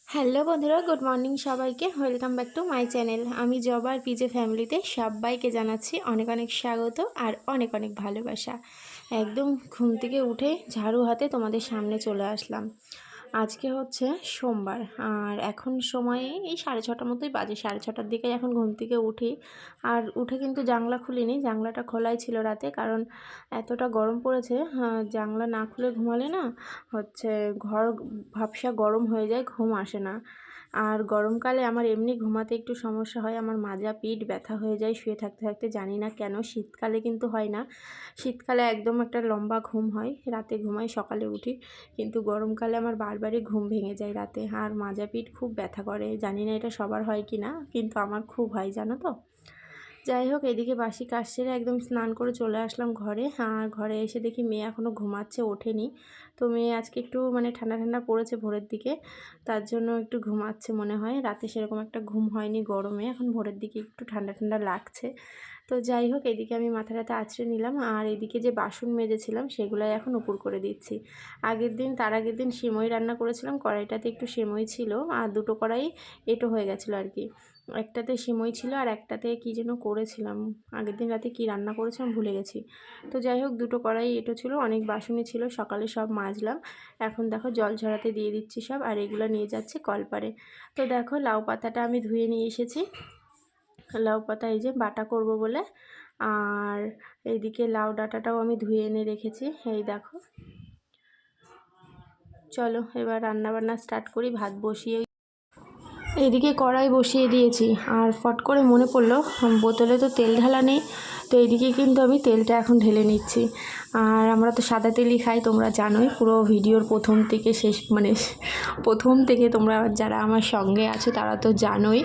Hello বন্ধুরা, good morning সবাইকে। Welcome back to my channel. আমি জবা আর পিজে ফ্যামিলিতে সবাইকে জানাচ্ছি অনেক অনেক স্বাগত আর অনেক অনেক ভালোবাসা। একদম ঘুম থেকে উঠে ঝাড়ু হাতে তোমাদের সামনে চলে আসলাম। আজকে হচ্ছে সোমবার আর এখন সময়ে এই 6:30 মতোই বাজে। 6:30টার দিকে এখন ঘুম থেকে উঠি আর উঠে কিন্তু জানলা খুলিনি, জানলাটা খোলাই ছিল রাতে, কারণ এতটা গরম পড়েছে। জানলা না খুলে ঘুমালে না হচ্ছে ঘর ভ্যাপসা গরম হয়ে যায়, ঘুম আসে না। আর গরমকালে আমার এমনি ঘুমাতে একটু সমস্যা হয়, আমার মাজা পিঠ ব্যথা হয়ে যায় শুয়ে থাকতে থাকতে, জানি না কেন। শীতকালে কিন্তু হয় না, শীতকালে একদম একটা লম্বা ঘুম হয়, রাতে ঘুমাই সকালে উঠি, কিন্তু গরমকালে আমার বারবারই ঘুম ভেঙে যায় রাতে আর মাজা পিঠ খুব ব্যথা করে। জানি না এটা সবার হয় কি না, কিন্তু আমার খুব হয়, জানো তো। যাই হোক, এদিকে বাসি কাজ সেরে একদম স্নান করে চলে আসলাম ঘরে। আর ঘরে এসে দেখি মেয়ে এখনও ঘুমাচ্ছে, ওঠেনি। তো মেয়ে আজকে একটু ঠান্ডা ঠান্ডা পড়েছে ভোরের দিকে, তার জন্য একটু ঘুমাচ্ছে মনে হয়। রাতে সেরকম একটা ঘুম হয়নি গরমে, এখন ভোরের দিকে একটু ঠান্ডা ঠান্ডা লাগছে। তো যাই হোক, এদিকে আমি মাথাটাতে আঁচড়ে নিলাম আর এদিকে যে বাসন মেজেছিলাম সেগুলাই এখন উপর করে দিচ্ছি। তার আগের দিন সিমই রান্না করেছিলাম, কড়াইটাতে একটু সিমই ছিল আর দুটো কড়াই এঁটো হয়ে গেছিলো আর কি। একটাতে সিমই ছিল আর একটাতে কী যেন করেছিলাম, আগের দিন রাতে কী রান্না করেছিলাম ভুলে গেছি। তো যাই হোক, দুটো কড়াই এঁটো ছিল, অনেক বাসনই ছিল, সকালে সব মাজলাম। এখন দেখো জল ঝরাতে দিয়ে দিচ্ছি সব, আর এগুলো নিয়ে যাচ্ছে কলপারে। তো দেখো লাউ পাতাটা আমি ধুয়ে নিয়ে এসেছি, লাউ পাতা এই যে বাটা করব বলে। আর এইদিকে লাউ ডাঁটাটাও আমি ধুয়ে এনে রেখেছি, এই দেখো। চলো এবার রান্নাবান্না স্টার্ট করি। ভাত বসিয়ে এদিকে কড়াই বসিয়ে দিয়েছি আর ফট করে মনে পড়লো বোতলে তো তেল ঢালা নেই, তো এদিকে কিন্তু আমি তেলটা এখন ঢেলে নিচ্ছি। আর আমরা তো সাদা তেলই খাই, তোমরা জানোই। পুরো ভিডিওর প্রথম থেকে শেষ প্রথম থেকে তোমরা যারা আমার সঙ্গে আছো তারা তো জানোই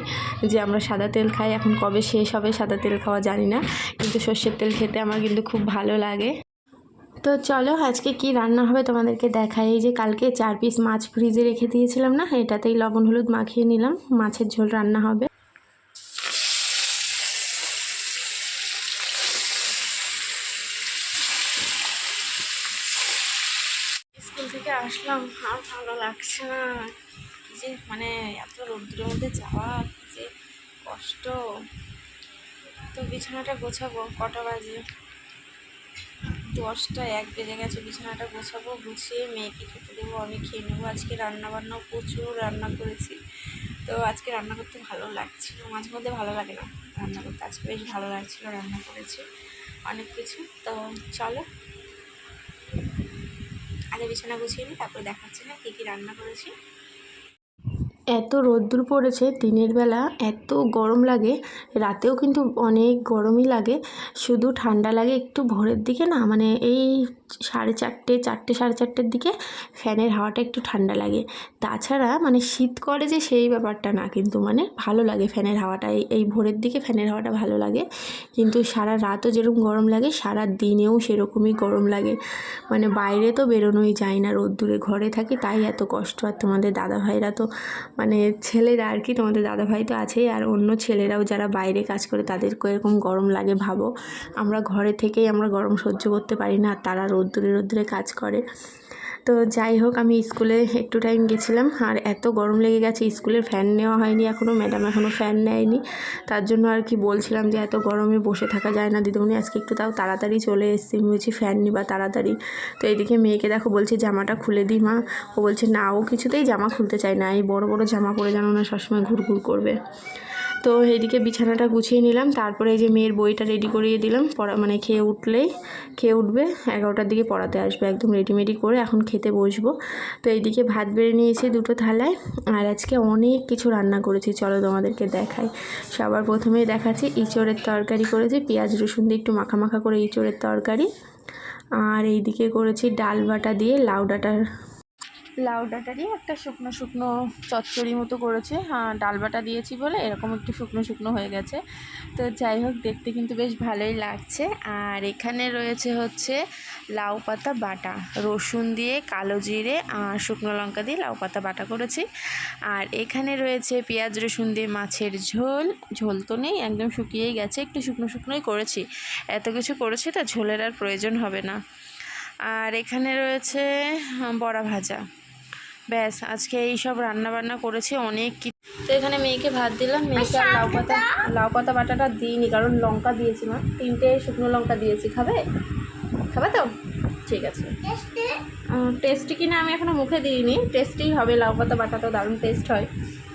যে আমরা সাদা তেল খাই। এখন কবে শেষ হবে সাদা তেল খাওয়া জানি না, কিন্তু সর্ষের তেল খেতে আমার কিন্তু খুব ভালো লাগে। তো চলো আজকে কি রান্না হবে তোমাদেরকে দেখাই। এই যে কালকে 4 পিস মাছ ফ্রিজে রেখে দিয়েছিলাম না, এটাতেই লবণ হলুদ মাখিয়ে নিলাম, মাছের ঝোল রান্না হবে। স্কুল থেকে আসলাম আর ভালো লাগছে না, কি যে এত রোদ্রের মধ্যে যাওয়া, কি যে কষ্ট। তো বিছানাটা গোছাবো, কটা বাজে? 10টা 1 বেজে গেছে। বিছানাটা গোছাবো, গুছিয়ে মেয়েকে খেতে দেবো, আমি খেয়ে নেবো। আজকে রান্নাবান্নাও প্রচুর রান্না করেছি, তো আজকে রান্না করতে ভালো লাগছিল। মাঝে মধ্যে ভালো লাগে না রান্না করতে, আজকে বেশ ভালো লাগছিলো, রান্না করেছি অনেক কিছু। তো চলো আগে বিছানা গুছিয়ে নিই, তারপরে দেখাচ্ছি না কী কী রান্না করেছি। এত রোদ্দুর পড়েছে, দিনের বেলা এত গরম লাগে, রাতেও কিন্তু অনেক গরমই লাগে। শুধু ঠান্ডা লাগে একটু ভোরের দিকে না, এই 4:30 4:30 দিকে ফ্যানের হাওয়াটা একটু ঠান্ডা লাগে। তাছাড়া শীত করে যে সেই ব্যাপারটা না, কিন্তু ভালো লাগে ফ্যানের হাওয়াটা। এই ভোরের দিকে ফ্যানের হাওয়াটা ভালো লাগে, কিন্তু সারা রাতও যেরকম গরম লাগে সারা দিনেও সেরকমই গরম লাগে। বাইরে তো বেরোনোই যায় না রোদ্দুরে, ঘরে থাকি তাই এত কষ্ট। আর তোমাদের দাদাভাইরা তো ছেলেরা আর কি, তোমাদের দাদাভাই তো আছেই, আর অন্য ছেলেরাও যারা বাইরে কাজ করে তাদেরকে এরকম গরম লাগে ভাবো। আমরা ঘরে থেকেই আমরা গরম সহ্য করতে পারি না, আর তারা রোদ্দুরে রোদ্দুরে কাজ করে। তো যাই হোক, আমি স্কুলে একটু টাইম গেছিলাম আর এত গরম লেগে গেছে, স্কুলের ফ্যান নেওয়া হয়নি এখনও, ম্যাডাম এখনও ফ্যান নেয়নি। তার জন্য আর কি বলছিলাম যে এত গরমে বসে থাকা যায় না দিদিমণি, আজকে একটু তাও তাড়াতাড়ি চলে এসেছি। আমি বলছি ফ্যান নিবা তাড়াতাড়ি। তো এইদিকে মেয়েকে দেখো বলছি জামাটা খুলে দিই মা, ও বলছে না, ও কিছুতেই জামা খুলতে চায় না, এই বড় বড় জামা পরে যেন না সবসময় ঘুরঘুর করবে। তো এইদিকে বিছানাটা গুছিয়ে নিলাম, তারপরে এই যে মেয়ের বইটা রেডি করিয়ে দিলাম। খেয়ে উঠবে 11টার দিকে পড়াতে আসবে, একদম রেডিমেডি করে এখন খেতে বসবো। তো এইদিকে ভাত বেড়ে নিয়েছি দুটো থালায়, আর আজকে অনেক কিছু রান্না করেছি, চলো তোমাদেরকে দেখাই। সবার প্রথমেই দেখাচ্ছি ইঁচড়ের তরকারি করেছি, পেঁয়াজ রসুন দিয়ে একটু মাখা মাখা করে ইঁচড়ের তরকারি। আর এইদিকে করেছি ডাল বাটা দিয়ে লাউ ডাঁটা দিয়ে একটা শুকনো শুকনো চচ্চড়ি মতো করেছে। ডাল বাটা দিয়েছি বলে এরকম একটু শুকনো শুকনো হয়ে গেছে। তো যাই হোক, দেখতে কিন্তু বেশ ভালোই লাগছে। আর এখানে রয়েছে হচ্ছে লাউ পাতা বাটা, রসুন দিয়ে কালো জিরে আর শুকনো লঙ্কা দিয়ে লাউ পাতা বাটা করেছি। আর এখানে রয়েছে পেঁয়াজ রসুন দিয়ে মাছের ঝোল, ঝোল তো নেই, একদম শুকিয়েই গেছে, একটু শুকনো শুকনোই করেছি, এত কিছু করেছি তো ঝোলের আর প্রয়োজন হবে না। আর এখানে রয়েছে বড়া ভাজা, ব্যাস আজকে এই সব রান্নাবান্না করেছি অনেক কিছু। তো এখানে মেয়েকে ভাত দিলাম, মেয়েকে আর লাউ পাতা বাটাটা দিইনি কারণ লঙ্কা দিয়েছি, মা 3টে শুকনো লঙ্কা দিয়েছি। খাবে তো? ঠিক আছে। টেস্টি কিনা আমি এখনও মুখে দিইনি, টেস্টিই হবে, লাউ পাতা বাটা তো দারুণ টেস্ট হয়।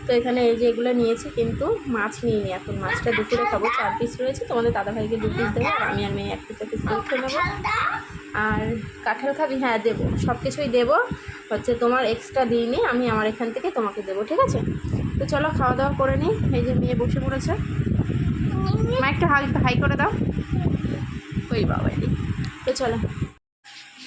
তো এখানে এই যে এগুলো নিয়েছি, কিন্তু মাছ নিইনি এখন, মাছটা দুপুরে খাবো। 4 পিস রয়েছে, তোমাদের দাদাভাইকে 2 পিস দেবো, আর আমি আর মেয়ে 1 পিস করে খেয়ে নেবো। আর কাঁঠাল খাবি? হ্যাঁ দেবো, সব কিছুই দেবো, হচ্ছে তোমার এক্সট্রা দিইনি, আমি আমার এখান থেকে তোমাকে দেবো, ঠিক আছে? তো চলো খাওয়া দাওয়া করে নিই। এই যে মেয়ে বসে পড়েছে, মা একটু হাই করে দাও। ওই বাবা, তো চলো।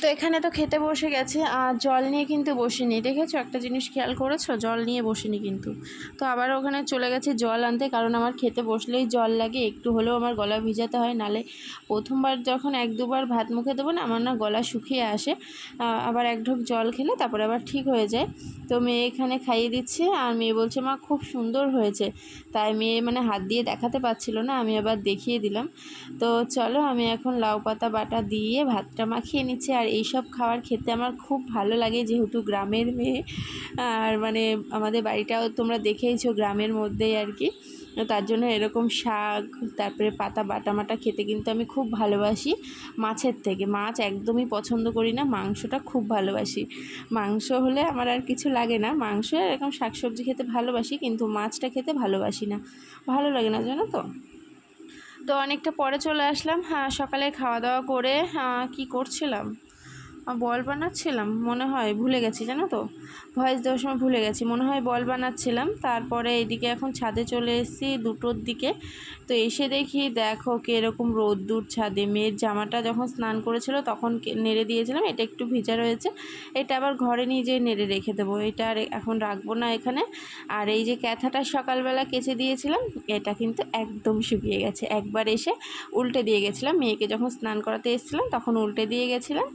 তো এখানে তো খেতে বসে গেছে, আর জল নিয়ে কিন্তু বসিনি, দেখেছো একটা জিনিস খেয়াল করেছো? জল নিয়ে বসিনি কিন্তু। তো আবার ওখানে চলে গেছে জল আনতে, কারণ আমার খেতে বসলেই জল লাগে, একটু হলেও আমার গলা ভিজাতে হয়, নালে প্রথমবার যখন 1-2বার ভাত মুখে দেবো না, আমার না গলা শুকিয়ে আসে, আবার 1 ঢোক জল খেলে তারপরে আবার ঠিক হয়ে যায়। তো মেয়ে এখানে খাইয়ে দিচ্ছে, আর মেয়ে বলছে মা খুব সুন্দর হয়েছে, তাই মেয়ে মানে হাত দিয়ে দেখাতে পারছিল না, আমি আবার দেখিয়ে দিলাম। তো চলো আমি এখন লাউ পাতা বাটা দিয়ে ভাতটা মাখিয়ে নিচ্ছি। আর এইসব খাবার খেতে আমার খুব ভালো লাগে, যেহেতু গ্রামের মেয়ে, আর মানে আমাদের বাড়িটাও তোমরা দেখেইছো গ্রামের মধ্যেই আর কি, তার জন্য এরকম শাক, তারপরে পাতা বাটা খেতে কিন্তু আমি খুব ভালোবাসি মাছের থেকে। মাছ একদমই পছন্দ করি না, মাংসটা খুব ভালোবাসি। মাংস হলে আমার আর কিছু লাগে না, মাংস এরকম শাকসবজি খেতে ভালোবাসি, কিন্তু মাছটা খেতে ভালোবাসি না, ভালো লাগে না, জানো তো। তো অনেকটা পরে চলে আসলাম। হ্যাঁ, সকালে খাওয়া দাওয়া করে কি করছিলাম, বল বানাচ্ছিলাম মনে হয়, ভুলে গেছি জানো তো, ভয়েস দেওয়ার সময় ভুলে গেছি, মনে হয় বল বানাচ্ছিলাম। তারপরে এইদিকে এখন ছাদে চলে এসেছি 2টোর দিকে। তো এসে দেখি দেখো কীরকম রোদ্দুর ছাদে, মেয়ের জামাটা যখন স্নান করেছিল তখন নেড়ে দিয়েছিলাম, এটা একটু ভিজা রয়েছে, এটা আবার ঘরে নিয়ে যেয়ে নেড়ে রেখে দেবো, এটা আর এখন রাখবো না এখানে। আর এই যে ক্যাথাটা সকালবেলা কেচে দিয়েছিলাম, এটা কিন্তু একদম শুকিয়ে গেছে, একবার এসে উল্টে দিয়ে গেছিলাম, মেয়েকে যখন স্নান করাতে এসেছিলাম তখন উল্টে দিয়ে গেছিলাম,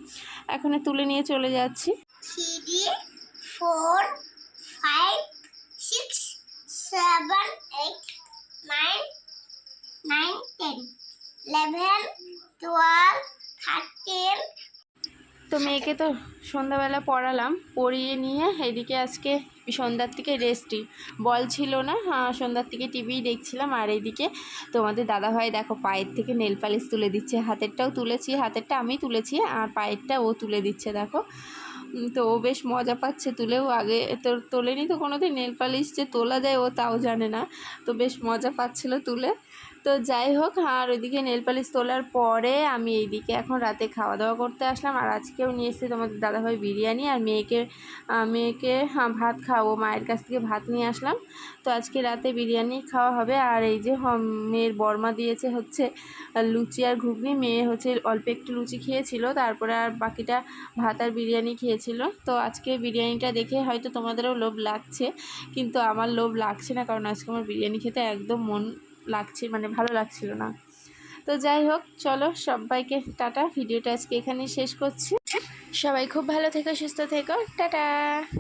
এখন তুলে নিয়ে চলে যাচ্ছি। 3 4 5 6 7 8 9 9 10 11 12 13। তো মেয়েকে তো সন্ধ্যাবেলা পড়ালাম, পড়িয়ে নিয়ে এদিকে আজকে সন্ধ্যার থেকে রেস্টই, বল ছিল না, সন্ধ্যার থেকে টিভি দেখছিলাম। আর এইদিকে তোমাদের দাদাভাই দেখো পায়ের থেকে নেল পালিশ তুলে দিচ্ছে, হাতেরটাও তুলেছি, হাতেরটা আমি তুলেছি, আর পায়েরটা ও তুলে দিচ্ছে দেখো। তো ও বেশ মজা পাচ্ছে তুলেও, আগে তো তোলেনি তো কোনো দিন নেল পালিশ যে তোলা যায় ও তাও জানে না, তো বেশ মজা পাচ্ছিল তুলে। তো যাই হোক, আর ওইদিকে নেল পালিশ তোলার পরে আমি এইদিকে এখন রাতে খাওয়া দাওয়া করতে আসলাম। আর আজকেও নিয়ে এসেছি তোমাদের দাদাভাই বিরিয়ানি, আর মেয়েকে ভাত খাওয়াবো, মায়ের কাছ থেকে ভাত নিয়ে আসলাম, তো আজকে রাতে বিরিয়ানি খাওয়া হবে। আর এই যে মেয়ের বর্মা দিয়েছে হচ্ছে লুচি আর ঘুগনি, মেয়ে হচ্ছে অল্প একটু লুচি খেয়েছিল, তারপরে আর বাকিটা ভাত আর বিরিয়ানি খেয়েছিল। তো আজকে বিরিয়ানিটা দেখে হয়তো তোমাদেরও লোভ লাগছে, কিন্তু আমার লোভ লাগছে না, কারণ আজকে আমার বিরিয়ানি খেতে একদম মন লাগছে, মানে ভালো লাগছিল না। তো যাই হোক, চলো সবাইকে টাটা, ভিডিওটা আজকে এখানেই শেষ করছি, সবাই খুব ভালো থেকো, সুস্থ থেকো, টাটা।